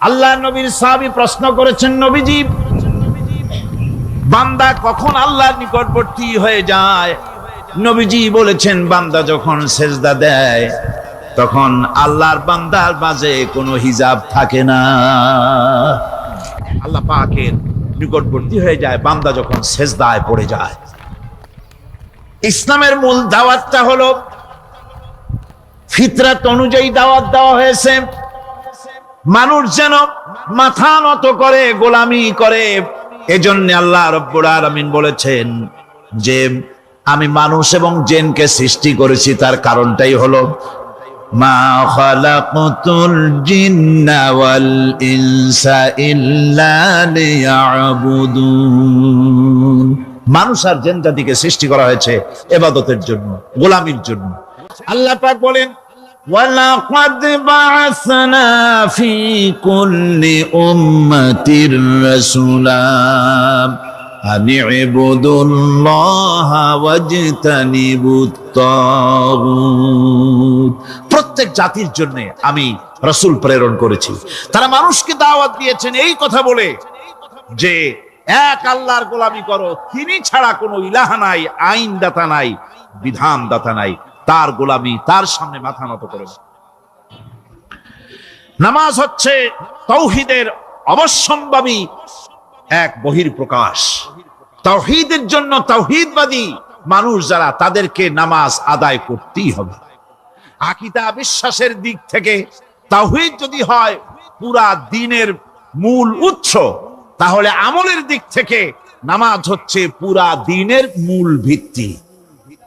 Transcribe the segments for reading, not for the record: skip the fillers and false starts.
আল্লাহ নবীর সাহাবী প্রশ্ন করেছেন, নবীজি, বান্দা কখন আল্লাহর নিকটবর্তী হয়ে যায়? নবীজি বলেছেন, বান্দা যখন সেজদা দেয় তখন আল্লাহর বান্দার মাঝে কোনো হিজাব থাকে না। আল্লাহ পাকের নিকটবর্তী হয়ে যায় বান্দা যখন সেজদায় পড়ে যায়। ইসলামের মূল দাওয়াতটা হলো ফিতরাত অনুযায়ী দাওয়াত দেওয়া হয়েছে, মানুষ যেন মাথা নত করে, গোলামি করে। এজন্য আল্লাহ রাব্বুল আলামিন বলেছেন যে আমি মানুষ এবং জিনকে সৃষ্টি করেছি, তার কারণটাই হলো মা খালাকতুল জিন্না ওয়াল ইনসা ইল্লা লিয়াবুদুন। মানুষ আর জিন জাতিকে সৃষ্টি করা হয়েছে ইবাদতের জন্য, গোলামির জন্য। আল্লাহ পাক বলেন, ওয়ালাকাদ বা'আসনা ফি কুল্লি উম্মাতির রাসূলা আন ইবুদুল্লাহা ওয়াজতানিবুত তাগুত। প্রত্যেক জাতির জন্য আমি রাসূল প্রেরণ করেছি, তারা মানুষকে দাওয়াত দিয়েছেন এই কথা বলে যে এক আল্লাহর গোলামি করো, তিনি ছাড়া কোনো ইলাহ নাই, আইন দাতা নাই, বিধান দাতা নাই, তার গোলামি, তার সামনে মাথা নত করে। নামাজ হচ্ছে তাওহীদের অবশ্যম্ভাবী এক বহির্প্রকাশ। তাওহীদের জন্য তাওহীদবাদী মানুষ যারা, তাদেরকে নামাজ আদায় করতেই হবে। আকীদা বিশ্বাসের দিক থেকে তাওহীদ যদি হয় পুরা দ্বীনের মূল উৎস, তাহলে আমলের দিক থেকে নামাজ হচ্ছে পুরা দ্বীনের মূল ভিত্তি।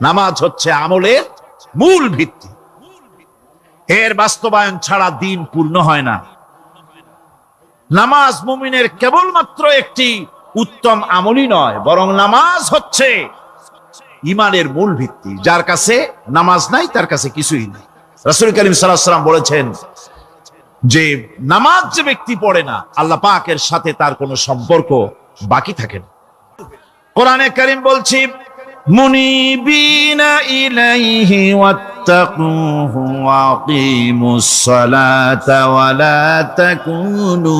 নামাজ হচ্ছে আমলের মূল ভিত্তি, এর বাস্তবায়ন ছাড়া দ্বীন পূর্ণ হয় না। নামাজ মুমিনের কেবলমাত্র একটি উত্তম আমলই নয়, বরং নামাজ হচ্ছে ঈমানের মূল ভিত্তি। যার কাছে নামাজ নাই তার কাছে কিছুই নেই। রাসূল কারীম সাল্লাল্লাহু আলাইহি ওয়াসাল্লাম বলেছেন যে নামাজ যে ব্যক্তি পড়ে না, আল্লাহ পাকের সাথে তার কোনো সম্পর্ক বাকি থাকে না। কোরআনে কারীম বলছে, মুনিবিনা ইলাইহি ওয়াত্তাকুহু ওয়া আকিমুস সালাতা ওয়া লা তাকুনু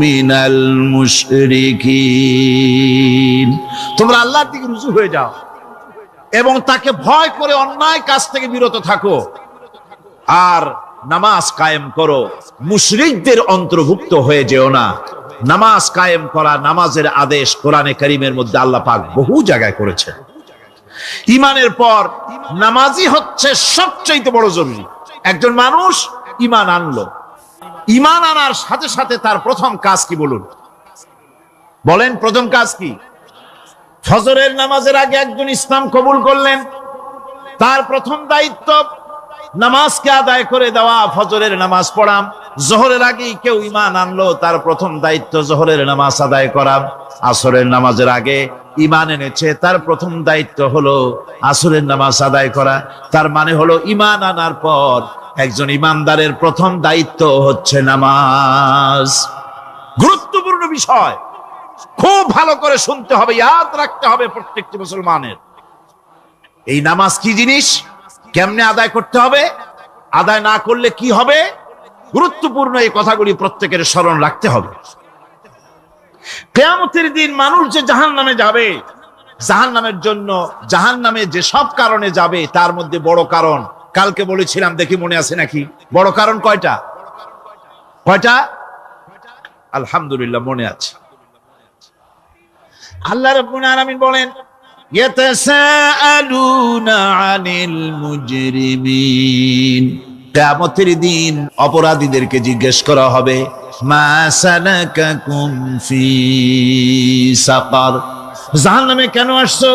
মিনাল মুশরিকিন। তোমরা আল্লাহর দিকে রুজু হয়ে যাও এবং তাকে ভয় করে অন্যায় কাজ থেকে বিরত থাকো, আর নামাজ কায়েম করো, মুশরিকদের অন্তর্ভুক্ত হয়ে যেও না। নামাজ কায়েম করা, নামাজের আদেশ কোরআনে কারীমের মধ্যে আল্লাহ পাক বহু জায়গায় করেছেন। ঈমানের পর নামাজই হচ্ছে সবচেয়ে বড় জরুরি। একজন মানুষ ঈমান আনলো, ঈমান আনার সাথে সাথে তার প্রথম কাজ কি বলুন? বলেন, প্রথম কাজ কি? ফজরের নামাজের আগে একজন ইসলাম কবুল করলেন, তার প্রথম দায়িত্ব নামাজকে আদায় করে দেওয়া, ফজরের নামাজ পড়া। জোহরের আগে কেউ ঈমান আনলো, তার প্রথম দায়িত্ব জোহরের নামাজ আদায় করা। আসরের নামাজের আগে ঈমান এনেছে, তার প্রথম দায়িত্ব হলো আসরের নামাজ আদায় করা। তার মানে হলো ঈমান আনার পর একজন ঈমানদারের প্রথম দায়িত্ব হচ্ছে নামাজ। গুরুত্বপূর্ণ বিষয়, খুব ভালো করে শুনতে হবে, ইয়াদ রাখতে হবে প্রত্যেকটি মুসলমানের। এই নামাজ কি জিনিস, কেমনে আদায় করতে হবে, আদায় না করলে কি হবে, গুরুত্বপূর্ণ এই কথাগুলি প্রত্যেকের স্মরণ রাখতে হবে। কিয়ামতের দিন মানুষ যে জাহান্নামে যাবে, জাহান্নামের জন্য, জাহান্নামে যে সব কারণে যাবে তার মধ্যে বড় কারণ কালকে বলেছিলাম, দেখি মনে আছে নাকি? বড় কারণ কয়টা? কয়টা? আলহামদুলিল্লাহ মনে আছে। আল্লাহ রাব্বুল আলামিন বলেন, ইয়াতাসাআলুনা আনিল মুজরিমিন। কিয়ামতের দিন অপরাধীদেরকে জিজ্ঞেস করা হবে, মা সালাকাকুম ফি সাকার, জাহান্নামে কেন আসছো?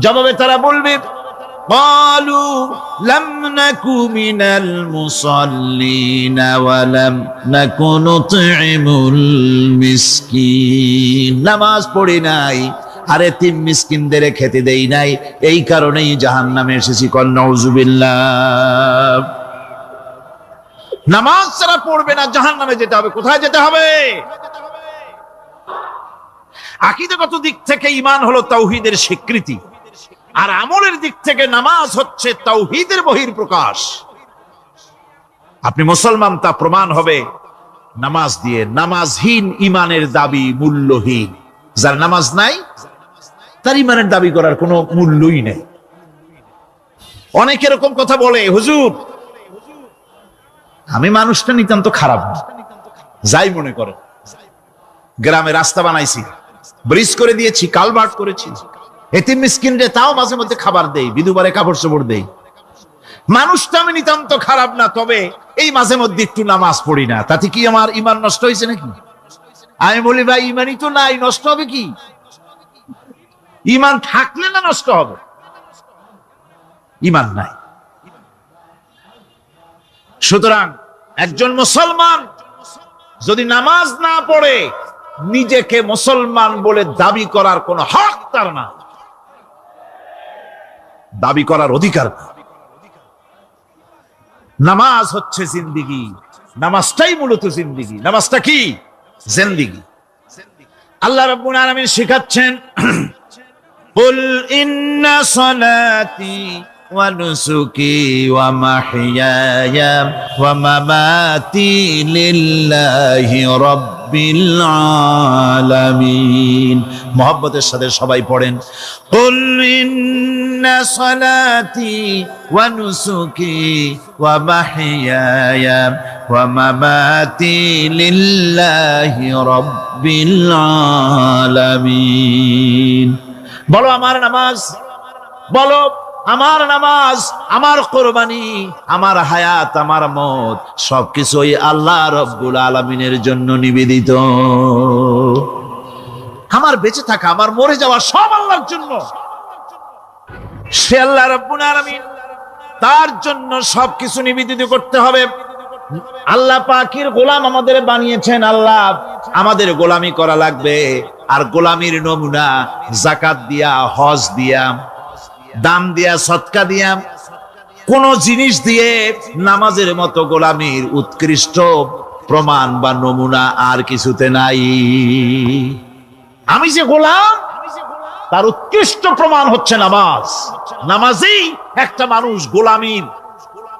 জবাবে তারা বলবে, ক্বালু লাম নাকু মিনাল মুসাল্লিনা ওয়া লাম নাকু নুতঈমুল মিসকিন। নামাজ পড়ি নাই, আর এতিম মিসকিনদের খেতে দেই নাই, এই কারণেই জাহান্নামে এসেছি। কল নাউযুবিল্লাহ। নামাজ যারা পড়বে না জাহান্নামে যেতে হবে। কোথায় যেতে হবে? আকীদাগত দিক থেকে ঈমান হলো তাওহীদের স্বীকৃতি, আর আমলের দিক থেকে নামাজ হচ্ছে তাওহীদের বহির্প্রকাশ। আপনি মুসলমান তা প্রমাণ হবে নামাজ দিয়ে। নামাজহীন ইমানের দাবি মূল্যহীন। যার নামাজ নাই তার ইমানের দাবি করার কোনো মূল্যই নেই। অনেক এরকম কথা বলে, হুজুর আমি মানুষটা নিতান্ত খারাপ না, যাই মনে করে, গ্রামে রাস্তা বানাইছি, ব্রিজ করে দিয়েছি, কালভার্ট করেছি, এতিম মিসকিনরে তাও মাঝে মধ্যে খাবার দেই, বিধবারে কাপড় চোপড় দেই, মানুষটা আমি নিতান্ত খারাপ না, তবে এই মাঝে মধ্যে একটু নামাজ পড়ি না, তাতে কি আমার ইমান নষ্ট হয়েছে নাকি? আমি বলি ভাই ইমানই তো নাই, নষ্ট হবে কি? ইমান থাকলে না নষ্ট হবে? ইমান নাই। সুতরাং একজন মুসলমান যদি নামাজ না পড়ে নিজেকে মুসলমান বলে দাবি করার কোন হক তার না, দাবি করার অধিকার না। নামাজ হচ্ছে জিন্দিগি, নামাজটাই মূলত জিন্দিগি। নামাজটা কি? জিন্দিগি। আল্লাহ রাব্বুল আলামিন শিখাচ্ছেন, কুল ইন্না সালাতি ওয়া নুসুকি ওয়া মাহইয়ায়া ওয়া মামাতি লিল্লাহি রাব্বিল আলামিন। মুহাব্বতের সাথে সবাই পড়েন, কুল ইন্না সালাতি ওয়া নুসুকি ওয়া মাহইয়ায়া ওয়া মামাতি লিল্লাহি রাব্বিল আলামিন। বলো আমার নামাজ, বলো আমার নামাজ, আমার কোরবানি, আমার হায়াত, আমার মত সবকিছুই আল্লাহ রব্বুল আলামিনের জন্য নিবেদিত। আমার বেঁচে থাকা, আমার মরে যাওয়া সব আল্লাহর জন্য। সে আল্লাহ রব্বুল আলামিন, তার জন্য সবকিছু নিবেদিত করতে হবে। আল্লাহ পাকের গোলাম আমাদের বানিয়েছেন, আল্লাহ আমাদের গোলামি করা লাগবে। আর গোলামির নমুনা যাকাত দিয়া, হজ দিয়া, দান দিয়া, সদকা দিয়া, কোন জিনিস দিয়ে নামাজের মতো গোলামির উৎকৃষ্ট প্রমাণ বা নমুনা আর কিছুতে নাই। আমি যে গোলাম তার উৎকৃষ্ট প্রমাণ হচ্ছে নামাজ। নামাজেই একটা মানুষ গোলামির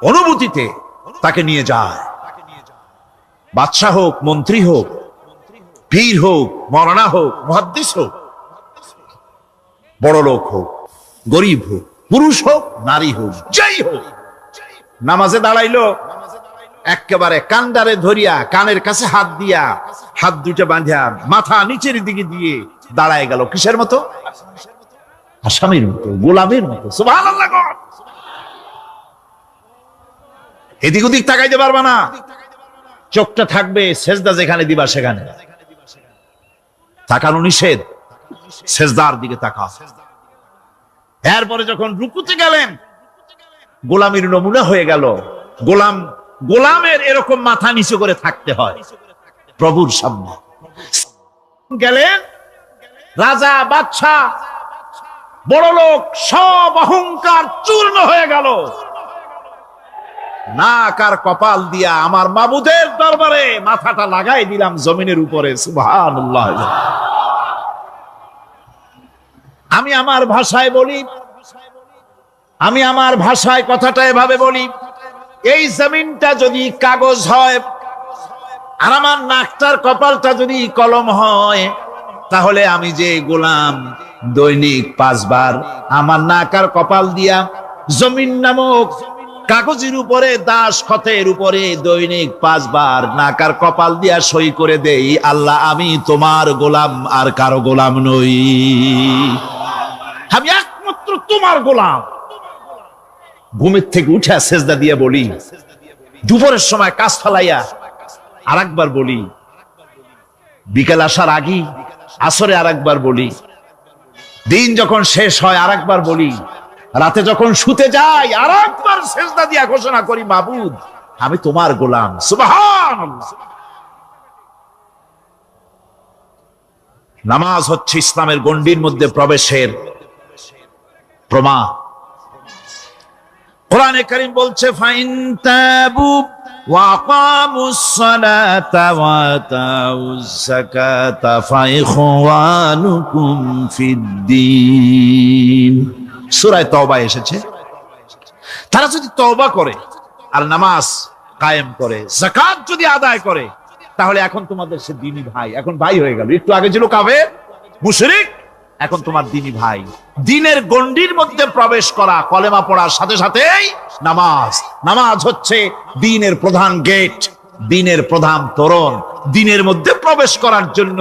অনুভূতিতে তাকে নিয়ে যায়। বাদশাহ হোক, মন্ত্রী হোক, পীর হোক, মওলানা হোক, মুহাদ্দিস হোক, বড় লোক হোক, গরিব হোক, পুরুষ হোক, নারী হোক, যাই হোক, নামাজে দাঁড়াইলো, একেবারে কান্ডারে ধরিয়া, কানের কাছে হাত দিয়া, হাত দুটো বাঁধিয়া, মাথা নিচের দিকে দিয়ে দাঁড়ায় গেল। কিসের মতো? আসামির মতো, গোলামের মতো। সুবহানাল্লাহ। এদিক ওদিক তাকাইতে পারবা না, চোখটা থাকবে সেজদা যেখানে দিবা সেখানে। তাকানো নিষেধ, সেজদার দিকে তাকাও। এরপরে যখন রুকুতে গেলেন, গোলামির নমুনা হয়ে গেল। গোলামের এরকম মাথা নিচু করে থাকতে হয় প্রভুর সামনে। গেলেন রাজা, বাদশা, বড় লোক, সব অহংকার চূর্ণ হয়ে গেল। নাক আর কপাল দিয়া আমার মাবুদের দরবারে মাথাটা লাগাই দিলাম জমিনের উপরে। সুবহানাল্লাহ। আমি আমার ভাষায় বলি, আমি আমার ভাষায় কথাটা এভাবে বলি, এই জমিনটা যদি কাগজ হয় আর আমার নাকটার কপালটা যদি কলম হয়, তাহলে আমি যে গোলাম দৈনিক 5 বার আমার নাক আর কপাল দিয়া জমিন নামক কাগজের উপরে, দাস খতের উপরে দৈনিক 5 বার নাক আর কপাল দিয়া সই করে দেই, আল্লাহ আমি তোমার গোলাম, আর কারো গোলাম নই, আমি একমাত্র তোমার গোলাম। ঘুমের থেকে উঠে সেজদা দিয়ে বলি, দুপুরের সময় কাজ ফেলাইয়া আর একবার বলি, বিকেল আসার আগে আসরে আর একবার বলি, দিন যখন শেষ হয় আর একবার বলি, রাতে যখন শুতে যাই আর একবার সেজদা দিয়া ঘোষণা করি, মাবুদ আমি তোমার গোলাম। সুবহানাল্লাহ। নামাজ হচ্ছে ইসলামের গণ্ডির মধ্যে প্রবেশের প্রমাণ। কোরআনে কারীম বলছে, ফাইন তাবু ওয়া আকামুস সালাতা ওয়া আতাউজ যাকাতা ফাইখওয়ানুকুম ফিদ্দীন। সূরা তওবা এসেছে, তারা যদি তওবা করে আর নামাজ কায়েম করে, যাকাত যদি আদায় করে, তাহলে এখন তোমাদের সে দ্বীনি ভাই, এখন ভাই হয়ে গেল। একটু আগে ছিল কাফের মুশরিক, এখন তোমার দ্বীনি ভাই। দ্বীনের গণ্ডির মধ্যে প্রবেশ করা, কলেমা পড়ার সাথে সাথেই নামাজ। নামাজ হচ্ছে দ্বীনের প্রধান গেট, দ্বীনের প্রধান তোরণ। দ্বীনের মধ্যে প্রবেশ করার জন্য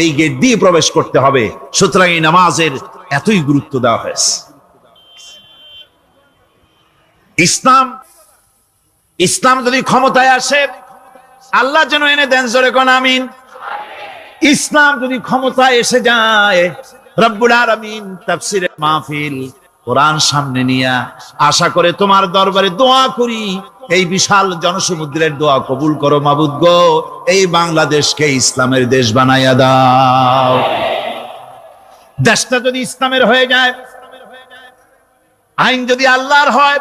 এই গেট দিয়ে প্রবেশ করতে হবে। সুতরাং এই নামাজের এতই গুরুত্ব দেওয়া হয়েছে। ইসলাম যদি ক্ষমতায় আসে, আল্লাহ যেন এনে দেন, জোরে কোন আমিন। ইসলাম যদি ক্ষমতায় এসে যায়, রব্বুল আলামিন তাফসীরের মাহফিল, কোরআন সামনে নিয়ে আশা করে তোমার দরবারে দোয়া করি, এই বিশাল জনসমুদ্রের দোয়া কবুল করো মাবুদ গো, এই বাংলাদেশকে ইসলামের দেশ বানাইয়া দাও। দেশটা যদি ইসলামের হয়ে যায়, আইন যদি আল্লাহর হয়,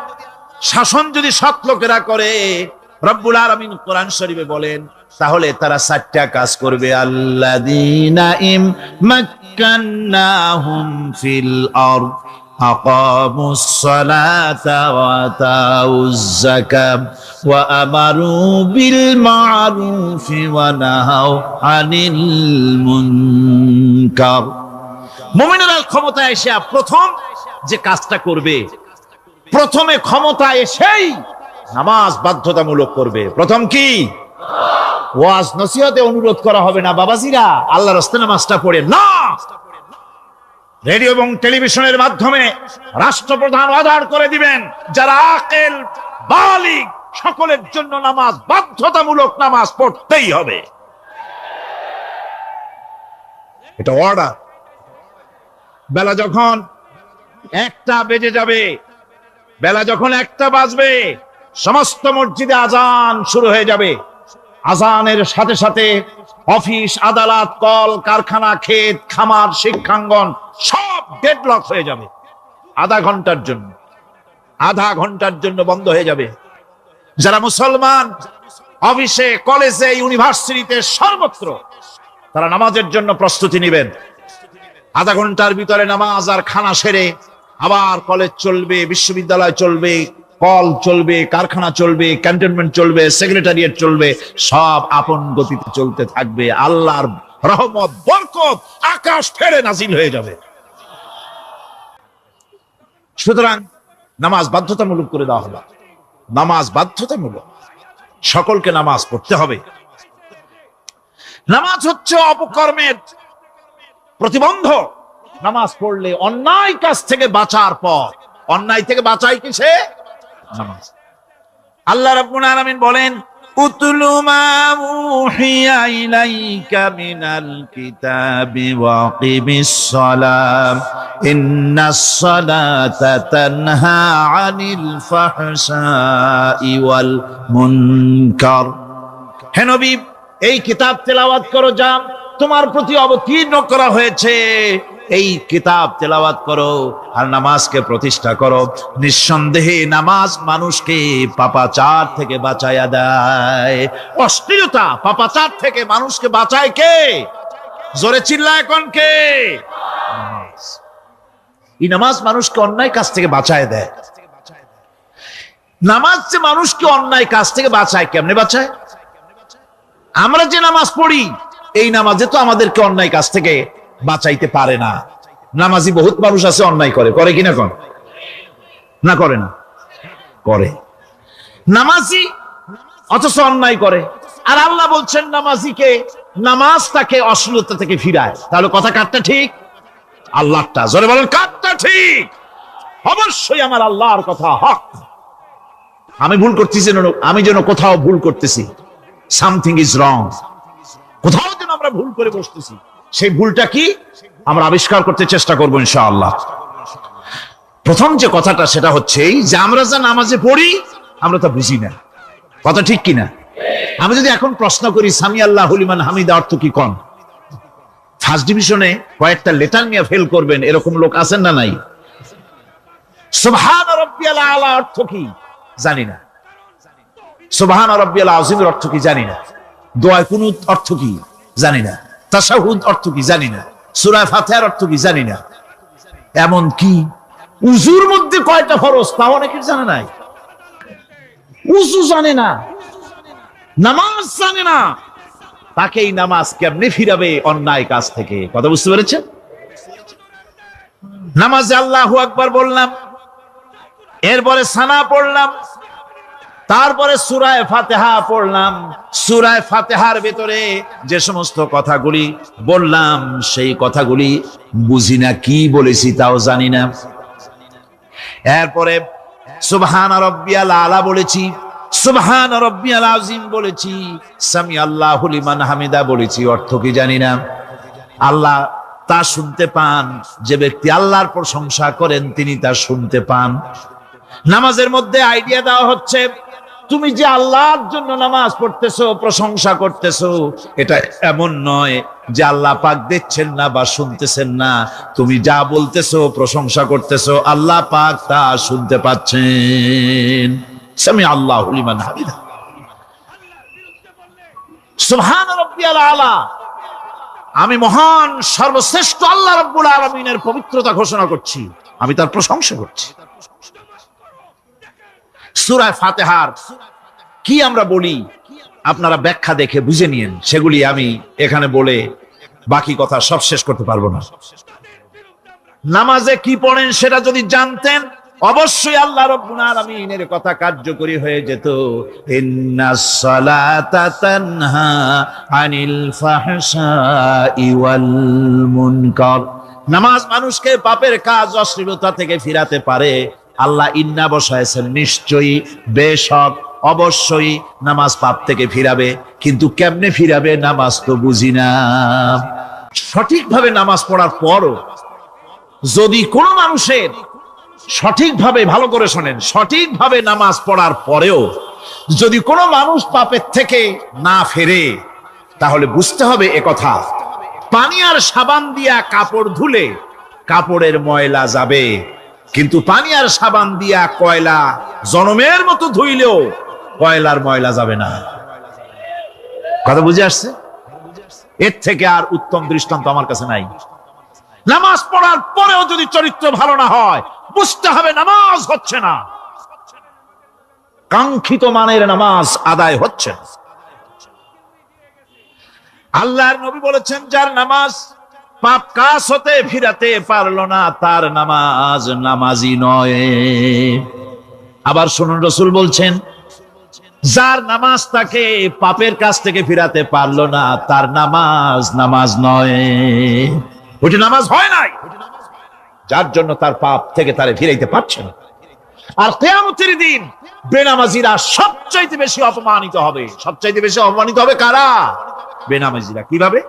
শাসন যদি সৎ লোকেরা করে, রব্বুল আলামিন কোরআন শরীফে বলেন, তাহলে তারা 4টা কাজ করবে। আল্লাযীনা মাক্কান্নাহুম ফিল আরদ আকামুস সালাতা ওয়া আতাউজ যাকাত ওয়া আমারু বিল মা'রুফি ওয়া নাহাউ আনিল মুনকার। মুমিনেরা ক্ষমতায় এসে প্রথম যে কাজটা করবে, প্রথমে ক্ষমতা এসেই নামাজ বাধ্যতামূলক করবে। প্রথম কি? ওয়াজ নসিহতে অনুরোধ করা হবে না, বাবাজিরা আল্লাহর রাস্তায় নামাজটা পড়ে না। রেডিও এবং টেলিভিশনের মাধ্যমে রাষ্ট্রপ্রধান অর্ডার করে দিবেন, যারা আকেল বালিগ সকলের জন্য নামাজ বাধ্যতামূলক, নামাজ পড়তেই হবে। এটা অর্ডার। বেলা যখন 1টা বেজে যাবে, বেলা যখন 1টা বাজবে, সমস্ত মসজিদে আজান শুরু হয়ে যাবে। আজানের সাথে সাথে অফিস, আদালত, কল কারখানা, ক্ষেত খামার, শিক্ষাঙ্গন সব ডেডলক হয়ে যাবে। আধা ঘন্টার জন্য বন্ধ হয়ে যাবে। যারা মুসলমান অফিসে, কলেজে, ইউনিভার্সিটিতে, সর্বত্র তারা নামাজের জন্য প্রস্তুতি নেবেন। আধা ঘন্টার ভিতরে নামাজ আর খানা সেরে আবার কলেজ চলবে, বিশ্ববিদ্যালয় চলবে, কল চলবে, কারখানা চলবে, ক্যান্টনমেন্ট চলবে, সেক্রেটারিয়েট চলবে, সব আপন গতিতে চলতে থাকবে। আল্লাহর রহমত, বরকত আকাশ ফেরে নাজিল হয়ে যাবে। সুতরাং নামাজ বাধ্যতামূলক করে দেওয়া হলো। নামাজ বাধ্যতামূলক, সকলকে নামাজ পড়তে হবে। নামাজ হচ্ছে অপকর্মের প্রতিবন্ধক। নামাজ পড়লে অন্যায় কাজ থেকে বাঁচার পথ। অন্যায় থেকে বাঁচাই কিসে? নামাজ। আল্লাহ রাব্বুল আলামিন বলেন, উতলু মা উহিয়া ইলাইকা মিনাল কিতাবি ওয়া আকিমিস সালাম ইন্নাস সালাতা তানহা আনিল ফাহশাই ওয়াল মুনকার। হে নবী, এই কিতাব তেলাওয়াত করো, যা তোমার প্রতি অবতীর্ণ করা হয়েছে, এই কিতাব তেলাওয়াত করো আর নামাজকে প্রতিষ্ঠা করো। নিঃসন্দেহে নামাজ মানুষকে পাপাচার থেকে বাঁচায়া দেয়। অশ্লীলতা, পাপাচার থেকে মানুষকে বাঁচায় কে? জোরে চিল্লায় কোন কে? নামাজ। এই নামাজ মানুষকে অন্যায় কাজ থেকে বাঁচায় দেয়। নামাজ যে মানুষকে অন্যায় কাজ থেকে বাঁচায়, কেমনে বাঁচায়? আমরা যে নামাজ পড়ি, এই নামাজে তো আমাদেরকে অন্যায় কাজ থেকে বাঁচাইতে পারে না। নামাজি বহুত মানুষ আছে অন্যায় করে, করে কিনা? কোন না করে না? করে। নামাজি অথচ অন্যায় করে। আর আল্লাহ বলছেন নামাজিকে, নামাজ তাকে অশ্লীলতা থেকে ফিরায়। তাহলে কথা কারটা ঠিক? আল্লাহটা। জোরে বলেন, কারটা ঠিক? অবশ্যই আমার আল্লাহর কথা হক। আমি ভুল করতেছি, আমি যেন কোথাও ভুল করতেছি, সামথিং ইজ রং, কোথাও যেন আমরা ভুল করে বসতেছি, সেই ভুলটা কি আমরা আবিষ্কার করতে চেষ্টা করবো ইনশাআল্লাহ। প্রথম যে কথাটা সেটা হচ্ছে যে আমরা যা নামাজে পড়ি আমরা তা বুঝি না। কথা ঠিক কিনা? আমি যদি এখন প্রশ্ন করি সামি আল্লাহু লিমান হামিদা অর্থ কি, কোন ফার্স্ট ডিভিশনে কয়েকটা লেটার নিয়ে ফেল করবেন, এরকম লোক আছেন না নাই? সুবহান রাব্বিয়াল আলা অর্থ কি জানি না, সুবহান রাব্বিয়াল আযীমের অর্থ কি জানি না, দোয়া কুনুত অর্থ কি জানি না, তাশাহুদ অর্থ কি জানি না, সূরা ফাতিহার অর্থ কি জানি না। এমন কি উযুর মধ্যে কয়টা ফরজ তাও অনেকে জানে নাই। উযু জানে না, নামাজ জানে না, তাকেই নামাজ কেমনে ফিরাবে অন্যায় কাজ থেকে। কথা বুঝতে পেরেছেন? নামাজে আল্লাহু আকবার বললাম, এরপরে সানা পড়লাম, তারপরে সূরা ফাতিহা পড়লাম। সূরা ফাতিহার ভিতরে যে সমস্ত কথাগুলি বললাম সেই কথাগুলি বুঝি না, কি বলেছি তাও জানি না। এরপরে সুবহান রাব্বিয়াল আলা বলেছি, সুবহান রাব্বিয়াল আযীম বলেছি, সামি আল্লাহু লিমান হামিদা বলেছি, অর্থ কি জানি না। আল্লাহ তা শুনতে পান, যে ব্যক্তি আল্লাহর প্রশংসা করেন তিনি তা শুনতে পান। নামাজের মধ্যে আইডিয়া দেওয়া হচ্ছে, তুমি যে আল্লাহর জন্য নামাজ পড়তেছো, প্রশংসা করতেছো, এটা এমন নয় যে আল্লাহ পাক দেখছেন না বা শুনতেছেন না। তুমি যা বলতেছো, প্রশংসা করতেছো, আল্লাহ পাক তা শুনতে পাচ্ছেন। সামি আল্লাহু লিমান হামিদা। সুবহান রাব্বিয়াল আলা, আমি মহান সর্বশ্রেষ্ঠ আল্লাহ রাব্বুল আলামিনের পবিত্রতা ঘোষণা করছি, আমি তার প্রশংসা করছি। সূরা ফাতিহার কি আমরা বলি আপনারা ব্যাখ্যা দেখে বুঝে নিয়েন, সেগুলি আমি এখানে বলে বাকি কথা সব শেষ করতে পারবো না। নামাজে কি পড়েন সেটা যদি জানতেন, অবশ্যই আল্লাহ রাব্বুল আলামিনের কথা কার্যকরী হয়ে যেত। ইন্নাস সালাতা তানহা আনিল ফাহশাই ওয়াল মুনকার। নামাজ মানুষকে পাপের কাজ, অশ্লীলতা থেকে ফিরাতে পারে। আল্লাহ ইন্না বসায়ছেন, নিশ্চয়ই, বেশক, অবশ্যই নামাজ পাপ থেকে ফিরাবে। কিন্তু কেমনে ফিরাবে নামাজ তো বুঝি না। সঠিকভাবে নামাজ পড়ার পরও যদি কোনো মানুষের সঠিকভাবে, ভালো করে শোনেন, সঠিকভাবে নামাজ পড়ার পরেও যদি কোনো মানুষ পাপের থেকে না ফেরে, তাহলে বুঝতে হবে একথা, পানি আর সাবান দিয়া কাপড় ধুলে কাপড়ের ময়লা যাবে, কিন্তু পানি আর সাবান দিয়া কয়লা জনমের মতো ধুইলেও কয়লার ময়লা যাবে না। কথা বুঝে আসছে? এর থেকে আর উত্তম দৃষ্টান্ত আমার কাছে নাই। নামাজ পড়ার পরেও যদি চরিত্র ভালো না হয়, বুঝতে হবে নামাজ হচ্ছে না, কাঙ্ক্ষিত মানের নামাজ আদায় হচ্ছে না। আল্লাহর নবী বলেছেন, যার নামাজ পাপ কাজ হতে ফিরাতে পারলো না, তার নামাজ নামাজি নয়। আবার শুনুন, রাসূল বলছেন, যার নামাজ তাকে পাপের কাছ থেকে ফিরাতে পারলো না, তার নামাজ নামাজ নয়, ওটি নামাজ হয় নাই, যার জন্য তার পাপ থেকে তারে ফিরাইতে পারছে না। আর কিয়ামতের দিন বেনামাজিরা সবচাইতে বেশি অপমানিত হবে। সবচাইতে বেশি অপমানিত হবে কারা? বেনামাজিরা। কিভাবে?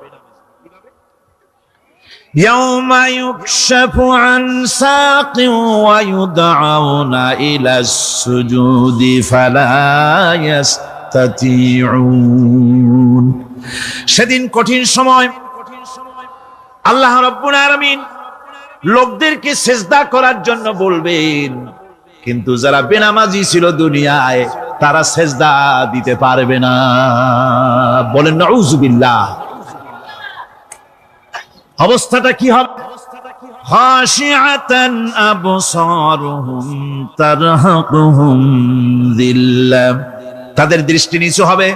ইয়াউমা ইউকশাফু আন সাকিন ওয়া ইউদআউনা ইলাস সুজুদি ফালা ইস্তাতিউন। সেদিন কঠিন সময়, আল্লাহ রাব্বুল আলামিন লোকদেরকে সিজদা করার জন্য বলবেন, কিন্তু যারা বেনামাজি ছিল দুনিয়ায়, তারা সিজদা দিতে পারবে না। বলেন নাউযুবিল্লাহ। অবস্থাটা কি হবে? খাশিআতান আবসারুহুম তারহাকুহুম যিল্লাহ। তাদের দৃষ্টি নিচু হবে,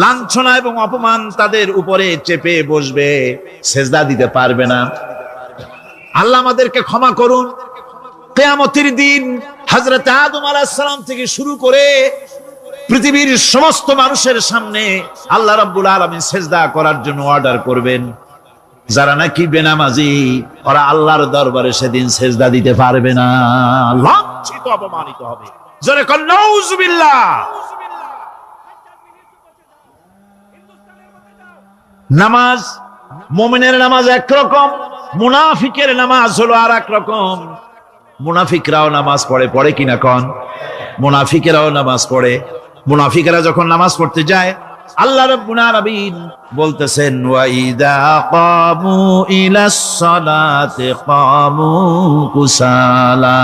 লাঞ্ছনা এবং অপমান তাদের উপরে চেপে বসবে, সিজদা দিতে পারবে না। আল্লাহ আমাদেরকে ক্ষমা করুন। কিয়ামতের দিন হযরত আদম আলাইহিস সালাম থেকে শুরু করে পৃথিবীর সমস্ত মানুষের সামনে আল্লাহ রাব্বুল আলামিন সিজদা করার জন্য অর্ডার করবেন। যারা নাকি বেনামাজি, ওরা আল্লাহর দরবারে সেদিন সিজদা দিতে পারবে না, লাঞ্ছিত, অপমানিত হবে। জোরে কোন নাউযুবিল্লাহ। নামাজ, মুমিনের নামাজ একরকম, মুনাফিকের নামাজ হলো আর এক রকম। মুনাফিকরাও নামাজ পড়ে, পড়ে কিনা কোন? মুনাফিকেরাও নামাজ পড়ে। মুনাফিকেরা যখন নামাজ পড়তে যায়, আল্লাহ রাব্বুল আলামিন বলতেছেন, ওয়া ইযা কামু ইলাস সালাতি কামু কুসালা।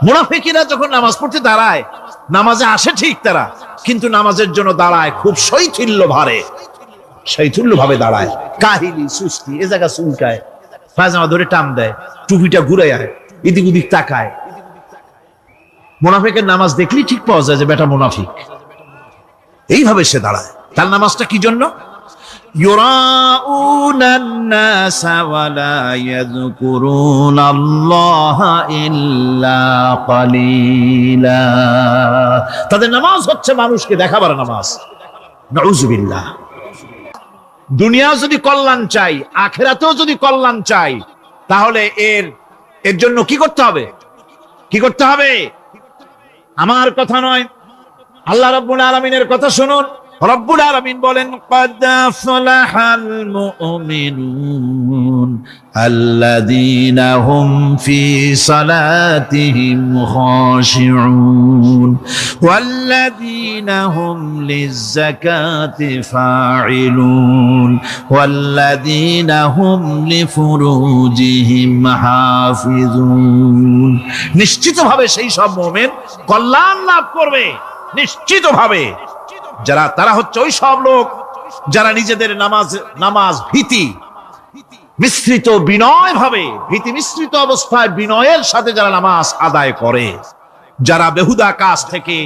মুনাফিকরা যখন নামাজ পড়তে দাঁড়ায়, নামাজে আসে ঠিক তারা, কিন্তু নামাজের জন্য দাঁড়ায় খুব শৈথিল্য ভারে, শৈথিল্য ভাবে দাঁড়ায়, কাহিলি, সুস্তি, এ জায়গা চুলকায়, পায়জামা ধরে টান দেয়, টুপিটা ঘুরে যায়, এদিক ওদিক তাকায়। মুনাফিকের নামাজ দেখলেই ঠিক পাওয়া যায় যে বেটা মুনাফিক। এইভাবে সে দাঁড়ায়। তার নামাজটা কি জন্য? ইউরাউনান নাস ওয়া লা ইয়াযকুরুনাল্লাহা ইল্লা কালিলা। তাদের নামাজ হচ্ছে মানুষকে দেখাবার নামাজ। নাউযুবিল্লাহ। দুনিয়া যদি কল্যাণ চাই, আখিরাতেও যদি কল্যাণ চাই, তাহলে এর জন্য কি করতে হবে? কি করতে হবে? আমার কথা নয়, আল্লাহ রাব্বুল আলামিনের কথা শুনুন। রব্বুল আলামিন বলেন, ক্বাদ আফলাহাল মুমিনুন আল্লাযীনা হুম ফি সালাতিহিম খাশিউন ওয়াল্লাযীনা হুম লিয-যাকাতি ফাঈলুন ওয়াল্লাযীনা হুম লিফুরুজিহিম হাফিজুন। নিশ্চিতভাবে সেই সব মুমিন কল্যাণ লাভ করবে, নিশ্চিতভাবে। তারা হচ্ছে ওই সব লোক যারা নিজেদের নামাজ ভীতি মিশ্রিত বিনয় ভাবে, ভীতি মিশ্রিত অবস্থায় বিনয়ের সাথে যারা নামাজ আদায় করে, যারা বেহুদা কাজ থেকে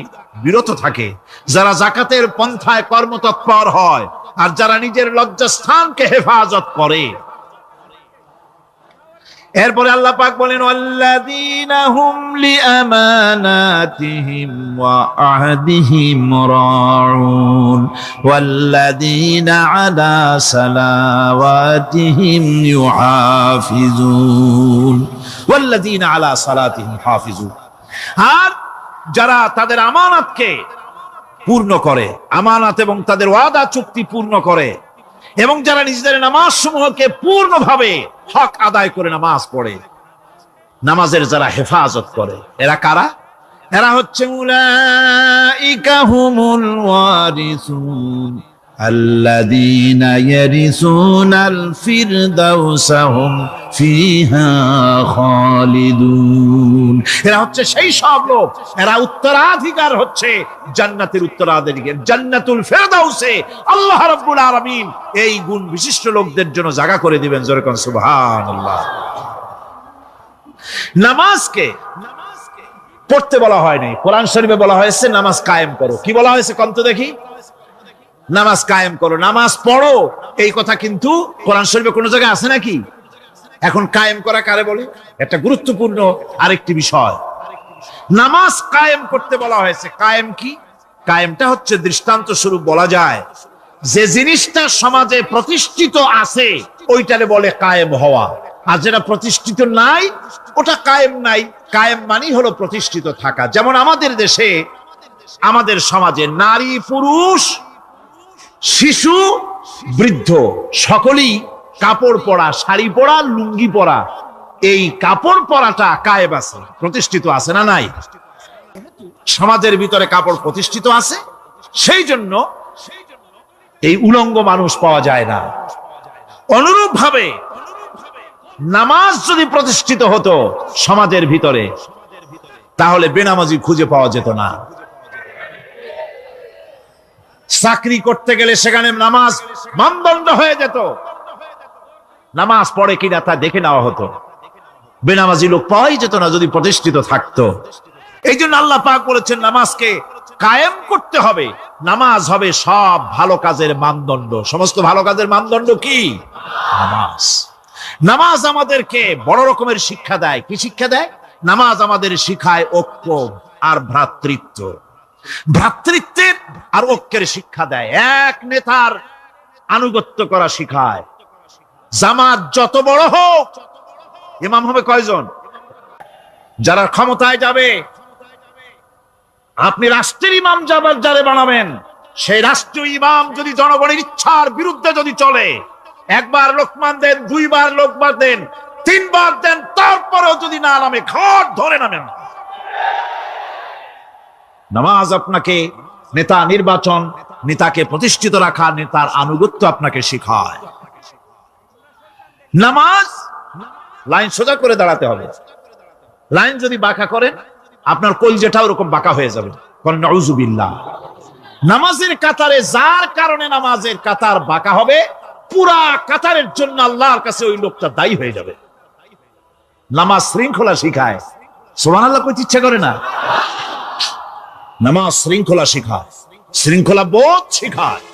বিরত থাকে, যারা যাকাতের পন্থায় কর্মতৎপর হয়, আর যারা নিজের লজ্জাস্থানকে হেফাজত করে। এরপরে আল্লাহ পাক বলেন, ওয়াল্লাযীনা হুম লিআমানাতিহিম ওয়া আহদিহিম রাউন ওয়াল্লাযীনা আলা সালাওয়াতিহিম ইউহাফিজুন ওয়াল্লাযীনা আলা সালাতিহিম হাফিজুন। আর যারা তাদের আমানতকে পূর্ণ করে, আমানত এবং তাদের ওয়াদা চুক্তি পূর্ণ করে, এবং যারা নিজেদের নামাজ সমূহকে পূর্ণভাবে হক আদায় করে নামাজ পড়ে, নামাজের যারা হেফাজত করে, এরা কারা? এরা হচ্ছে উলাইকা হুমুল ওয়ারিসুন আল্লাযীনা ইয়ারিসুনাল ফিরদাউসা হুম ফিহা খালিদুন। এরা হচ্ছে সেই সব লোক, এরা উত্তরাধিকার হচ্ছে জান্নাতের উত্তরাধিকার, জান্নাতুল ফিরদাউসে আল্লাহ রাব্বুল আলামিন এই গুণ বিশিষ্ট লোকদের জন্য জায়গা করে দিবেন। জোরে কোন সুবহানাল্লাহ। নামাজকে পড়তে বলা হয়নি, কোরআন শরীফে বলা হয়েছে নামাজ কায়েম করো। কি বলা হয়েছে কন্ত দেখি? নামাজ কায়েম করো, নামাজ পড়ো। এই কথা কিন্তু কোরআন শরীফে কোন জায়গায় আছে নাকি? এখন কায়েম করা কারে বলে? একটা গুরুত্বপূর্ণ আরেকটি বিষয়। নামাজ কায়েম করতে বলা হয়েছে। কায়েম কি? কায়েমটা হচ্ছে দৃষ্টান্ত স্বরূপ বলা যায় যে জিনিসটা সমাজে প্রতিষ্ঠিত আছে ওইটারে বলে কায়েম হওয়া, আর যেটা প্রতিষ্ঠিত নাই ওটা কায়েম নাই। কায়েম মানে হলো প্রতিষ্ঠিত থাকা। যেমন আমাদের দেশে, আমাদের সমাজে নারী পুরুষ শিশু বৃদ্ধ সকলেই কাপড় পরা, শাড়ি পরা, লুঙ্গি পরা, এই কাপড় পরাটা কায়েম আছে, প্রতিষ্ঠিত আছে না নাই? সমাজের ভিতরে কাপড় প্রতিষ্ঠিত আছে, সেই জন্য এই উলঙ্গ মানুষ পাওয়া যায় না। অনুরূপ ভাবে নামাজ যদি প্রতিষ্ঠিত হতো সমাজের ভিতরে, তাহলে বেনামাজি খুঁজে পাওয়া যেত না। চাকরি করতে গেলে সেখানে নামাজ মানদণ্ড হয়ে যেত, নামাজ পড়ে কিনা তা দেখে নেওয়া হতো। বেনামাজি লোক পাওয়াই যেত না যদি প্রতিষ্ঠিত থাকতো। এই জন্য আল্লাহ পাক বলেছেন নামাজকে কায়েম করতে হবে। নামাজ হবে সব ভালো কাজের মানদণ্ড। সমস্ত ভালো কাজের মানদণ্ড কি? নামাজ। নামাজ আমাদেরকে বড় রকমের শিক্ষা দেয়। কি শিক্ষা দেয়? নামাজ আমাদের শিখায় ঐক্য আর ভ্রাতৃত্ব, ভ্রাতৃত্বের আর ঐক্যের শিক্ষা দেয়। এক নেতার আনুগত্য করা শিখায়। জামাত যত বড় হোক, ইমাম হবে কয়জন? যারা ক্ষমতায় যাবে, আপনি রাষ্ট্রের ইমাম যারে বানাবেন, সেই রাষ্ট্রীয় ইমাম যদি জনগণের ইচ্ছার বিরুদ্ধে যদি চলে, একবার লোকমান দেন, দুইবার লোকমান দেন, তিনবার দেন, তারপরেও যদি না নামে, ঘর ধরে নামেন। নামাজ আপনাকে নেতা নির্বাচন, নেতাকে প্রতিষ্ঠিত রাখা, নেতার আনুগত্য আপনাকে শেখায়। নামাজ লাইন সোজা করে দাঁড়াতে হবে। লাইন যদি বাঁকা করেন, আপনার কলজেটা ওরকম বাঁকা হয়ে যাবে। নাউযুবিল্লাহ। নামাজের কাতারে যার কারণে নামাজের কাতার বাঁকা হবে, পুরা কাতারের জন্য আল্লাহর কাছে ওই লোকটা দায়ী হয়ে যাবে। নামাজ শৃঙ্খলা শিখায়। সুবহানাল্লাহ কইতে ইচ্ছা করে না? নামাজ শৃঙ্খলা শিখায়, শৃঙ্খলা বোধ শিখায়।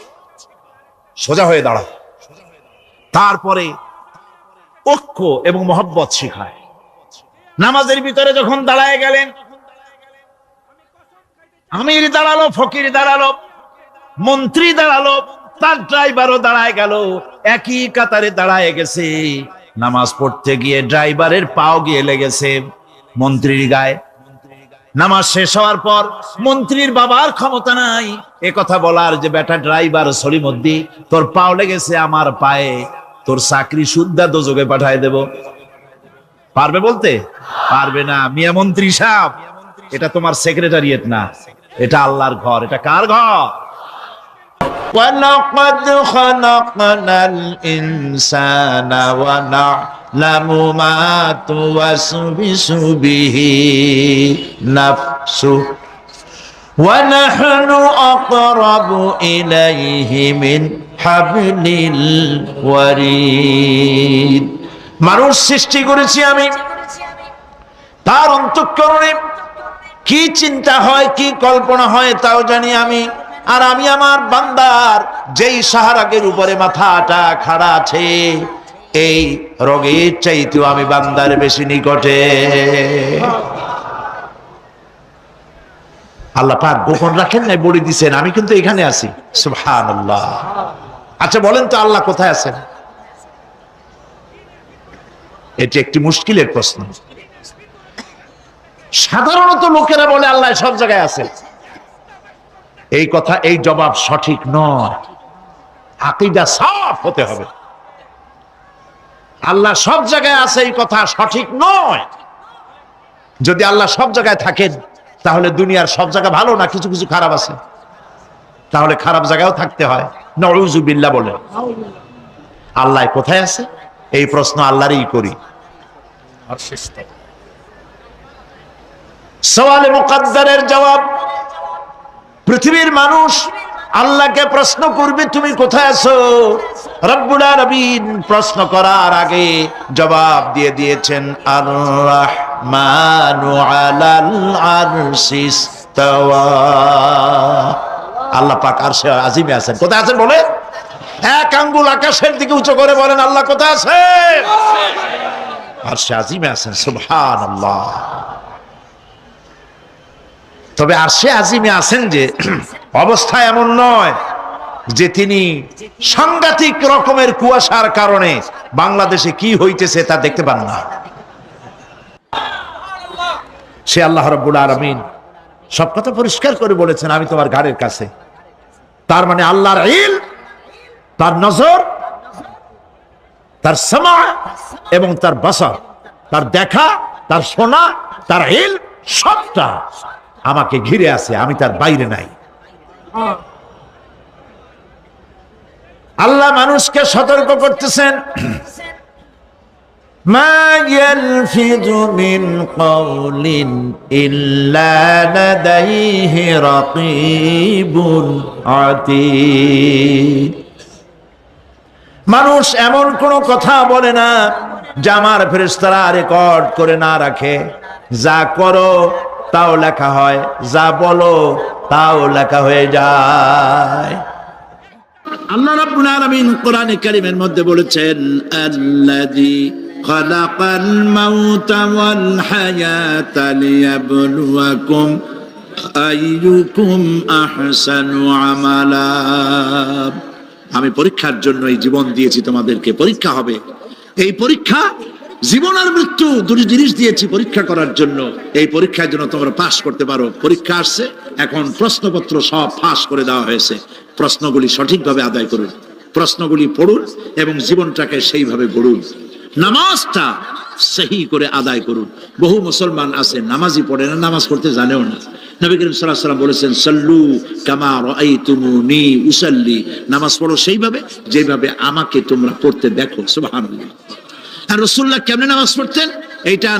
সোজা হয়ে দাঁড়াও। তারপরে ঐক্য এবং মহব্বত শিখায়। নামাজের ভিতরে যখন দাঁড়ায় গেলেন, আমির দাঁড়ালো, ফকির দাঁড়ালো, মন্ত্রী দাঁড়ালো, তার ড্রাইভারও দাঁড়ায় গেল, একই কাতারে দাঁড়ায় গেছে। নামাজ পড়তে গিয়ে ড্রাইভারের পাও গিয়ে লেগেছে মন্ত্রীর গায়ে। নামাজ শেষ হওয়ার পর মন্ত্রীর বাবার ক্ষমতা নাই এ কথা বলার যে বেটা ড্রাইভার সলিমুদ্দিন, তোর পাও লেগেছে আমার পায়ে, তোর চাকরি শুদ্ধা দোজকে পাঠায় দেব। পারবে বলতে? পারবে না। মিয়া মন্ত্রী সাহেব, এটা তোমার সেক্রেটারিয়েট না, এটা আল্লাহর ঘর। এটা কার ঘর? وَلَقَدْ خَلَقْنَا الْإِنسَانَ وَنَعْلَمُ مَا تُوَسْوِسُ بِهِ نَفْسُهُ وَنَحْنُ أَقْرَبُ إِلَيْهِ مِنْ حَبْلِ الْوَرِيدِ। মানুষ সৃষ্টি করেছি আমি, তার অন্তঃকরণে কি চিন্তা হয়, কি কল্পনা হয় তাও জানি আমি। আর আমি আমার বান্দার যেই সাহারাগের উপরে মাথাটা খাড়া আছে, এই রোগের চাইতেও আমি বান্দার বেশি নিকটে। আল্লাহ পাক গোপন রাখেন নাই, বলে দিছেন আমি কিন্তু এখানে আছি। সুবহানাল্লাহ। আচ্ছা বলেন তো আল্লাহ কোথায় আছেন? এটি একটি মুশকিলের প্রশ্ন। সাধারণত লোকেরা বলে আল্লাহ সব জায়গায় আছে। এই কথা, এই জবাব সঠিক নয়। আকীদা সাফ হতে হবে। আল্লাহ সব জায়গায় আছে এই কথা সঠিক নয়। যদি আল্লাহ সব জায়গায় থাকেন তাহলে দুনিয়ার সব জায়গা ভালো না, কিছু কিছু খারাপ আছে। তাহলে খারাপ জায়গায়ও থাকতে হয়। নাউযুবিল্লাহ বলে। আল্লাহ কোথায় আছে এই প্রশ্ন আল্লাহরই করি। সওয়ালে মুকাদ্দারের জবাব, পৃথিবীর মানুষ আল্লাহকে প্রশ্ন করবে তুমি কোথায় আছো। রব্বুল আলামিন প্রশ্ন করার আগে জবাব দিয়ে দিয়েছেন, আর রাহমানু আলাল আরশি ইস্তাওয়া। আল্লাহ পাক আরশে আজিমে আছেন। কোথায় আছেন বলে? এক আঙ্গুল আকাশের দিকে উঁচু করে বলেন আল্লাহ কোথায় আছেন? আরশে আজিমে আছেন। সুবহানাল্লাহ। তবে আরশে আজিমে আছেন যে অবস্থা এমন নয় যে তিনি সাংঘাতিক রকমের কুয়াশার কারণে বাংলাদেশে কি হইতেছে তা দেখতে পান না। সে আল্লাহ রাব্বুল আলামিন সব কথা পরিষ্কার করে বলেছেন আমি তোমার ঘাড়ের কাছে। তার মানে আল্লাহর ইলম, তার নজর, তার সামা এবং তার বসর, তার দেখা, তার শোনা, তার ইলম সবটা আমাকে ঘিরে আছে, আমি তার বাইরে নাই। আল্লাহ মানুষকে সতর্ক করতেছেন, মা ইয়ালফিযু মিন কাওলিন ইল্লা লাদাইহি রাকীবুন আতীদ। মানুষ এমন কোন কথা বলে না যা আমার ফেরেশতারা রেকর্ড করে না রাখে। যা করো তাও লেখা হয়, যা বলো তাও লেখা হয়ে যায়। আল্লাহ রাব্বুল আলামিন কোরআনে কারীমের মধ্যে বলেছেন, আল্লাযী খালাকাল মাউতা ওয়াল হায়াতা লিয়াবলুয়াকুম আইয়ুকুম আহসানু আমালা। আমি পরীক্ষার জন্য এই জীবন দিয়েছি তোমাদেরকে, পরীক্ষা হবে। এই পরীক্ষা জীবন আর মৃত্যু দুটি জিনিস দিয়েছি পরীক্ষা করার জন্য। এই পরীক্ষার জন্য তোমরা পাস করতে পারো। পরীক্ষা আসছে, এখন প্রশ্নপত্র সব ফাঁস করে দেওয়া হয়েছে। প্রশ্নগুলি সঠিকভাবে আদায় করুন, প্রশ্নগুলি পড়ুন এবং জীবনটাকে সেইভাবে গড়ুন। নামাজটা সহি করে আদায় করুন। বহু মুসলমান আছে নামাজই পড়ে না, নামাজ পড়তে জানেও না। নবী করিম সাল্লাল্লাহু আলাইহি ওয়াসাল্লাম বলেছেন, সাল্লু কামা রাআইতুমুনি উসাল্লি। নামাজ পড়ো সেইভাবে যেভাবে আমাকে তোমরা পড়তে দেখো। সুবহানাল্লাহ। আর রাসূলুল্লাহ কেমনে নামাজ পড়তেন এইটা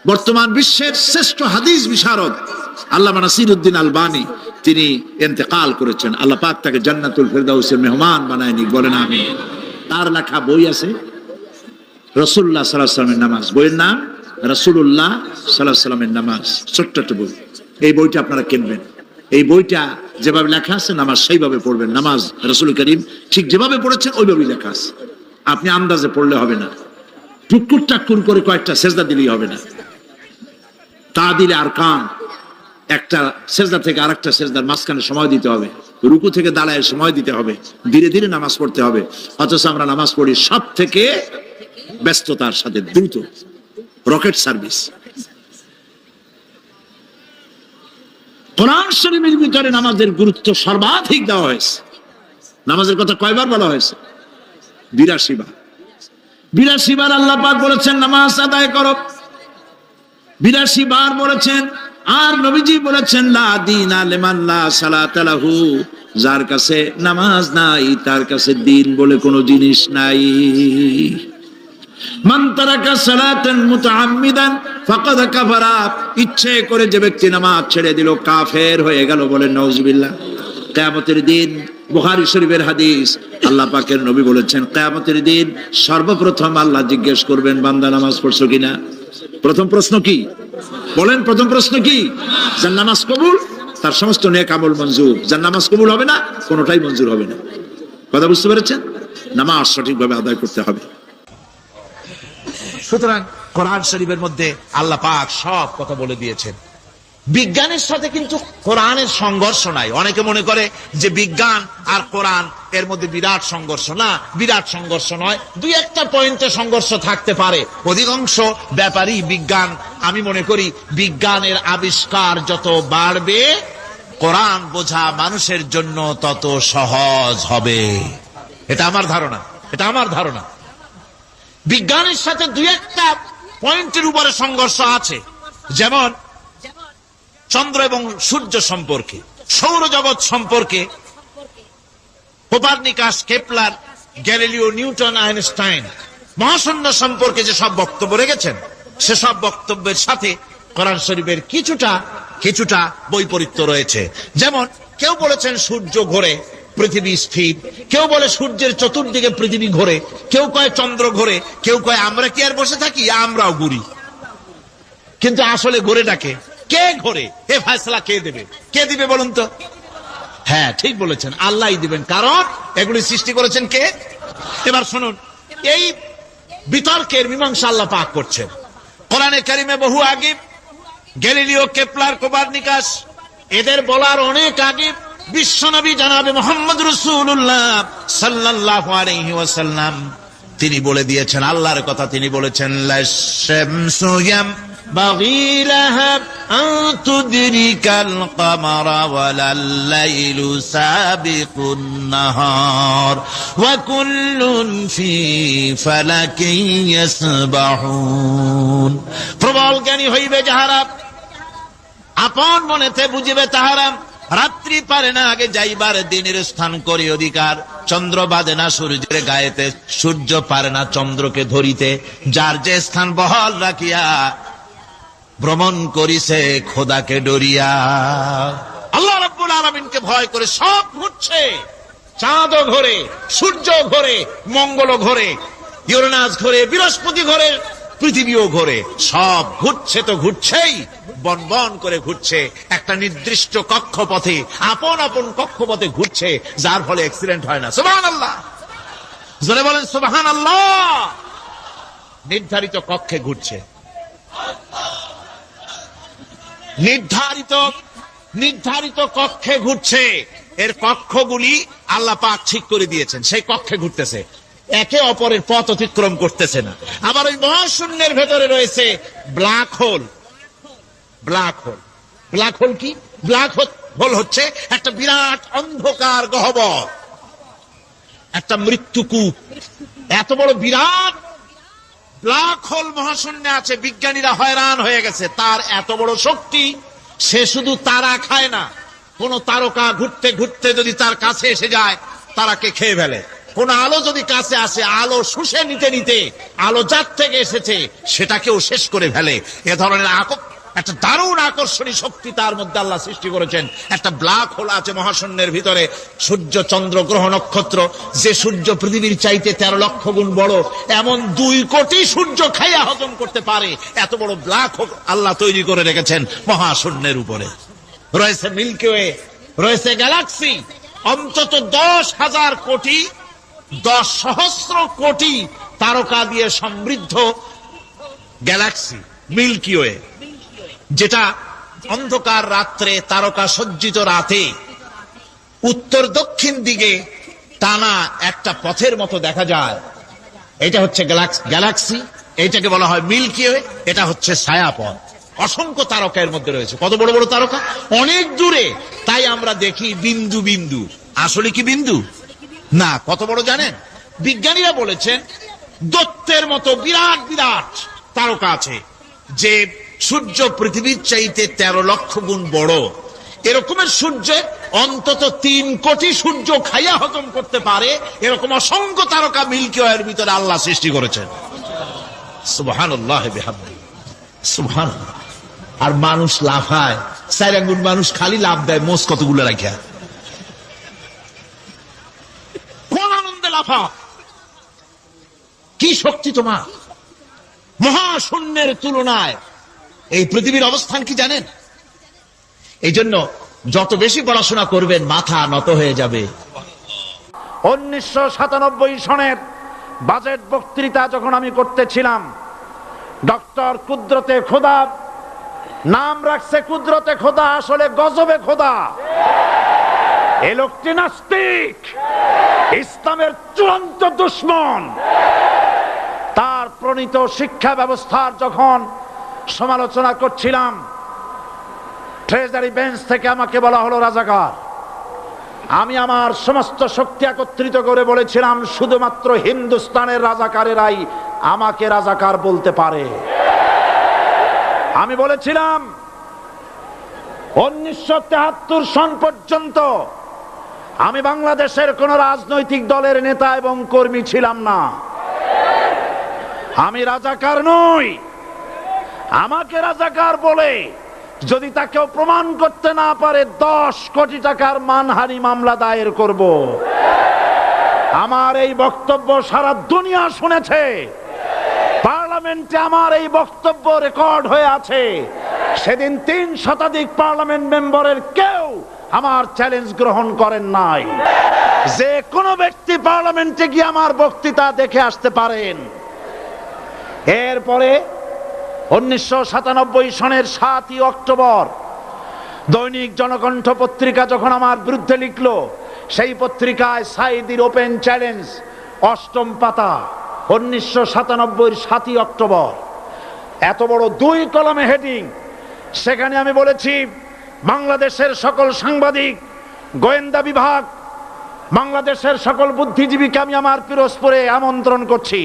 বর্তমান বিশ্বের শ্রেষ্ঠ হাদিস বিশারদ আল্লামা নাসিরউদ্দিন আলবানী তিনি ইন্তেকাল করেছেন। আল্লাহ পাক তাকে জান্নাতুল ফেরদাউসের মেহমান বানায় নিক, বলেন আমিন। তার লেখা বই আছে রাসূলুল্লাহ সাল্লাল্লাহু আলাইহি ওয়াসাল্লামের নামাজ। বইয়ের নাম রাসূলুল্লাহ সাল্লাল্লাহু আলাইহি ওয়াসাল্লামের নামাজ। ছোট্ট একটা বই। এই বইটা আপনারা কিনবেন। এই বইটা যেভাবে লেখা আছে নামাজ সেইভাবে পড়বেন। নামাজ রাসূল করিম ঠিক যেভাবে পড়েছেন ওইভাবেই লেখা আছে। আপনি আন্দাজে পড়লে হবে না, টুকুর টাকুর করে কয়েকটা সেজদা দিলেই হবে না। তা দিলে আর কান, একটা সেজদা থেকে আরেকটা সেজদার মাঝখানে সময় দিতে হবে, রুকু থেকে দাঁড়ায় সময় দিতে হবে, ধীরে ধীরে নামাজ পড়তে হবে। অথচ আমরা নামাজ পড়ি সব থেকে ব্যস্ততার সাথে, দ্রুত, রকেট সার্ভিস। কোরআন শরীফের ভিতরে নামাজের গুরুত্ব সর্বাধিক দেওয়া হয়েছে। নামাজের কথা কয়বার বলা হয়েছে? 82 বার। 82 বার আল্লাহ পাক বলেছেন নামাজ আদায় করো, 82 বার বলেছেন। আর নবীজি বলেছেন লা দীনা লিমান লা সালাতা লাহু, যার কাছে নামাজ নাই তার কাছে দিন বলে কোনো জিনিস নাই। মান তারাকা সালাতান মুতাআম্মিদান ফাকাদ কাফারা, ইচ্ছে করে যে ব্যক্তি নামাজ ছেড়ে দিল কাফের হয়ে গেল, বলেন নাউজুবিল্লাহ। কিয়ামতের দিন, বুখারী শরীফের হাদিস, আল্লাহ পাকের নবী বলেছেন কিয়ামতের দিন সর্বপ্রথম আল্লাহ জিজ্ঞেস করবেন বান্দা নামাজ পড়ছো কিনা। প্রথম প্রশ্ন কি বলেন? প্রথম প্রশ্ন কি? যার নামাজ কবুল তার সমস্ত নেক আমল মঞ্জুর, যার নামাজ কবুল হবে না কোনোটাই মঞ্জুর হবে না। কথা বুঝতে পেরেছেন? নামাজ সঠিকভাবে আদায় করতে হবে। সুতরাং কোরআন শরীফের মধ্যে আল্লাহ পাক সব কথা বলে দিয়েছেন। বিজ্ঞানের সাথে কিন্তু কোরআনের সংঘর্ষ নাই। অনেকে মনে করে যে বিজ্ঞান আর কোরআন এর মধ্যে বিরাট সংঘর্ষ। না, বিরাট সংঘর্ষ নয়, দুই একটা পয়েন্টে সংঘর্ষ থাকতে পারে। অধিকাংশ ব্যাপারই বিজ্ঞান, আমি মনে করি বিজ্ঞানের আবিষ্কার যত বাড়বে কোরআন বোঝা মানুষের জন্য তত সহজ হবে। এটা আমার ধারণা, এটা আমার ধারণা। বিজ্ঞানের সাথে দুই একটা পয়েন্টের উপরে সংঘর্ষ আছে, যেমন চন্দ্র এবং সূর্য সম্পর্কে, সৌরজগৎ সম্পর্কে Copernicus, Kepler, Galileo, Newton, Einstein মহাশূন্য সম্পর্কে যে সব বক্তব্য রেখেছেন, সেসব বক্তব্যের সাথে কোরআন শরীফের কিছুটা বৈপরীত্য রয়েছে। যেমন কেউ বলেছেন সূর্য ঘোরে, পৃথিবী স্থির, কেউ বলে সূর্যের চতুর্দিকে পৃথিবী ঘোরে, কেউ কয় চন্দ্র ঘোরে, কেউ কয় আমরা কি আর বসে থাকি, আমরাও ঘুরি। কিন্তু আসলে ঘোরেটাকে কে ঘোরে, এ ফয়সালা কে দেবে? কে দিবে বলুন তো? হ্যাঁ, ঠিক বলেছেন, আল্লাহই দিবেন। কারণ এগুলি সৃষ্টি করেছেন কে? এবার শুনুন, এই বিতর্কের মীমাংসা আল্লাহ পাক করছেন কোরআনে কারিমে বহু আগে। গ্যালিলিও, কেপলার, কোপারনিকাস এদের বলার অনেক আগে বিশ্বনবী জনাবে মুহাম্মদ রাসূলুল্লাহ সাল্লাল্লাহু আলাইহি ওয়াসাল্লাম তিনি বলে দিয়েছেন, আল্লাহর কথা তিনি বলেছেন, লাশ-শামসু ইয়ামবাগি লাহা আন তুদরিকাল কামারা ওয়ালাল লাইলু সাবিকুন নাহার ওয়া কুল্লুন ফি ফালাকিন ইয়াসবাহুন। প্রবল জ্ঞানী হইবে যাহারা, আপন মনেতে বুঝিবে তাহারা, রাত্রি পারে না আগে যাইবার দিনের স্থান করি অধিকার, চন্দ্র বাঁধে না সূর্যের গায়েতে, সূর্য পারে না চন্দ্রকে ধরিতে, যার যে স্থান বহাল রাখিয়া ভ্রমণ করিছে খোদাকে ডরিয়া। আল্লাহ রাব্বুল আলামিনকে ভয় করে সব ঘুরছে, চাঁদও ঘোরে, সূর্য ঘোরে, মঙ্গল ঘোরে, ইউরেনাস ঘোরে, বৃহস্পতি ঘোরে, পৃথিবীও ঘোরে, সব ঘুরছে তো ঘুরছেই, বন বন করে ঘুরছে একটা নির্দিষ্ট কক্ষপথে, আপন আপন কক্ষপথে ঘুরছে, যার ফলে অ্যাক্সিডেন্ট হয় না। সুবহানাল্লাহ, জোরে বলেন সুবহানাল্লাহ। নির্ধারিত কক্ষে ঘুরছে, নির্ধারিত কক্ষে ঘুরছে। এর কক্ষগুলি আল্লাহ পাক ঠিক করে দিয়েছেন, সেই কক্ষে ঘুরতেছে, একে অপরের পথ অতিক্রম করতেছে না। আবার ওই মহাশূন্যের ভেতরে রয়েছে black hole. Black hole, black hole কি? ব্ল্যাক হোল হচ্ছে একটা বিরাট অন্ধকার গহ্বর, একটা মৃত্যুকূপ। এত বড় বিরাট ব্ল্যাক হোল মহাশূন্যে আছে, বিজ্ঞানীরা হয়রান হয়ে গেছে। তার এত বড় শক্তি, সে শুধু তারা খায় না, কোন তারকা ঘুরতে ঘুরতে যদি তার কাছে এসে যায় তারাকে খেয়ে ফেলে। কোন আলো যদি কাছে আসে, আলো শুষে নিতে নিতে আলো যার থেকে এসেছে সেটাকেও শেষ করে ফেলে। এ ধরনের একটা দারুণ আকর্ষণী শক্তি তার মধ্যে আল্লাহ সৃষ্টি করেছেন। একটা ব্ল্যাক হোল আছে মহাশূন্যের ভিতরে। সূর্য, চন্দ্র, গ্রহ, নক্ষত্র, যে সূর্য পৃথিবীর চাইতে 13 লক্ষ গুণ বড়, এমন 2 কোটি সূর্য খাইয়া হজম করতে পারে এত বড় ব্ল্যাক হোল আল্লাহ তৈরি করে রেখেছেন মহাশূন্যের উপরে। রয়েছে মিল্কি ওয়ে, রয়েছে গ্যালাক্সি অন্তত 10,000 কোটি, 10 সহস্র কোটি তারকা দিয়ে সমৃদ্ধ গ্যালাক্সি মিল্কি ওয়ে, যেটা অন্ধকার রাত্রে তারকা সজ্জিত রাতে উত্তর দক্ষিণ দিকে টানা একটা পথের মতো দেখা যায়। এটা হচ্ছে গ্যালাক্সি, এইটাকে বলা হয় মিল্কি ওয়ে, এটা হচ্ছে ছায়াপথ। অসংখ্য তারকা এর মধ্যে রয়েছে। কত বড় বড় তারকা, অনেক দূরে, তাই আমরা দেখি বিন্দু বিন্দু। আসলে কি বিন্দু না, কত বড় জানেন? বিজ্ঞানীরা বলেছেন দৈত্যের মতো বিরাট বিরাট তারকা আছে, যে সূর্য পৃথিবীর চাইতে 13 লক্ষ গুণ বড়। এরকমের সূর্য অন্তত 3 কোটি সূর্য খাইয়া হজম করতে পারে, এরকম অসংখ্য তারকা মিল্কি ওয়ের ভিতরে আল্লাহ সৃষ্টি করেছেন। সুবহানাল্লাহ বিহামদিহি, সুবহানাল্লাহ। আর মানুষ লাফায়, 4 আঙ্গুল মানুষ খালি লাফ দেয় মোষ কতগুলো রাখিয়া। কোন আনন্দে লাফা, কি শক্তি তোমার! মহাশূন্যের তুলনায় এই পৃথিবীর অবস্থান কি জানেন? এই জন্য যত বেশি পড়াশোনা করবেন মাথা নত হয়ে যাবে। 1997 সনের বাজেট বক্তৃতা যখন আমি করতেছিলাম, ডক্টর কুদরতে খোদা, নাম রাখছে কুদরতে খোদা, আসলে গজবে খোদা। এই লোকটি নাস্তিক, ইসলামের চূড়ান্ত দুশমন। তার প্রণীত শিক্ষা ব্যবস্থার যখন সমালোচনা করছিলাম, ট্রেজারি বেঞ্চ থেকে আমাকে বলা হলো রাজাকার। আমি আমার সমস্ত শক্তি একত্রিত করে বলেছিলাম, শুধুমাত্র হিন্দুস্তানের রাজাকারেরাই আমাকে রাজাকার বলতে পারে। আমি বলেছিলাম 1973 সন পর্যন্ত আমি বাংলাদেশের কোন রাজনৈতিক দলের নেতা এবং কর্মী ছিলাম না। আমি রাজাকার নই। আমাকে রাজাকার বলে যদি তাকেও প্রমাণ করতে না পারে 10 কোটি টাকার মানহানি মামলা দায়ের করব। আমার এই বক্তব্য সারা দুনিয়া শুনেছে। পার্লামেন্টে আমার এই বক্তব্য রেকর্ড হয়ে আছে। সেদিন 3 শতাধিক পার্লামেন্ট মেম্বারের কেউ আমার চ্যালেঞ্জ গ্রহণ করেন নাই। যে কোনো ব্যক্তি পার্লামেন্টে গিয়ে আমার বক্তৃতা দেখে আসতে পারেন। এরপরে 1997 সনের 7ই অক্টোবর দৈনিক জনকণ্ঠ পত্রিকা যখন আমার বিরুদ্ধে লিখলো, সেই পত্রিকায় সাইদির ওপেন চ্যালেঞ্জ 8ম পাতা, 1997 7ই অক্টোবর, এত বড় 2 কলামে হেডিং। সেখানে আমি বলেছি, বাংলাদেশের সকল সাংবাদিক, গোয়েন্দা বিভাগ, বাংলাদেশের সকল বুদ্ধিজীবীকে আমি আমার পিরোজপুরে আমন্ত্রণ করছি।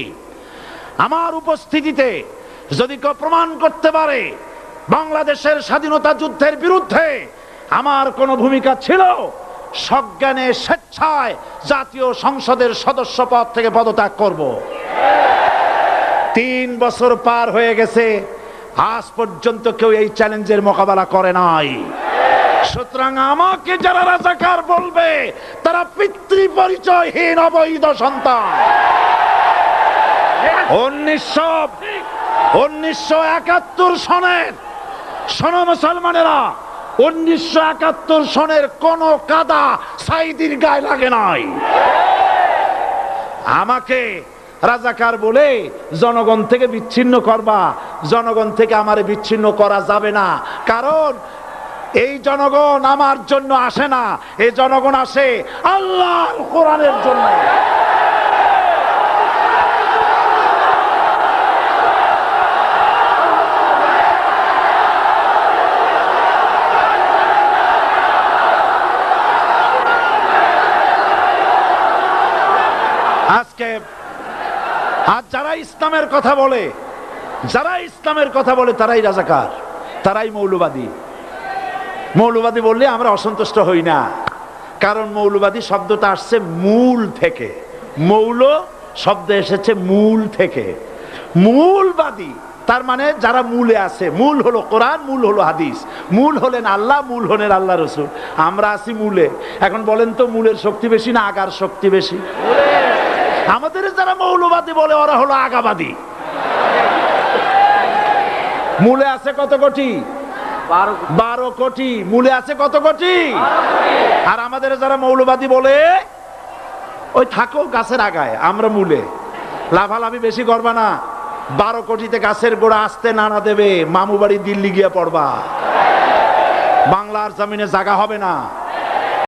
আমার উপস্থিতিতে যদি কেউ প্রমাণ করতে পারে বাংলাদেশের স্বাধীনতা যুদ্ধের বিরুদ্ধে আমার কোনো ভূমিকা ছিল, সজ্ঞানে স্বেচ্ছায় জাতীয় সংসদের সদস্য পদ থেকে পদত্যাগ করব। 3 বছর পার হয়ে গেছে, আজ পর্যন্ত কেউ এই চ্যালেঞ্জের মোকাবেলা করে নাই। সুতরাং আমাকে যারা রাজাকার বলবে তারা পিতৃ পরিচয়হীন অবৈধ সন্তান। 1971 সনের, শোনো মুসলমানেরা, 1971 সনের কোন কাদা সাইদির গায়ে লাগে নাই। আমাকে রাজাকার বলে জনগণ থেকে বিচ্ছিন্ন করবা, জনগণ থেকে আমারে বিচ্ছিন্ন করা যাবে না। কারণ এই জনগণ আমার জন্য আসে না, এই জনগণ আসে আল্লাহর কোরআনের জন্য। আজকে আজ যারা ইসলামের কথা বলে, তারাই রাজাকার, তারাই মৌলবাদী। মৌলবাদী বললে আমরা অসন্তুষ্ট হই না, কারণ মৌলবাদী শব্দটা আসছে মূল থেকে। মৌল শব্দ এসেছে মূল থেকে। মূলবাদী তার মানে যারা মূলে আছে। মূল হলো কোরআন, মূল হলো হাদিস, মূল হলেন আল্লাহ, মূল হলেন আল্লাহ রসুল। আমরা আছি মূলে। এখন বলেন তো মূলের শক্তি বেশি না আগার শক্তি বেশি? আমাদের যারা মৌলবাদী বলে ওরা হলো আগাবাদী। মূলে আছে কত কোটি? 12 কোটি। মূলে আছে কত কোটি? আর আমাদের যারা মৌলবাদী বলে ওই থাকো গাছের আগায়, আমরা মূলে। লাভালাভি বেশি করবা না, 12 কোটিতে গাছের গোড়া আসতে নানা দেবে, মামু বাড়ি দিল্লি গিয়ে পড়বা, বাংলার জমিনে জায়গা হবে না।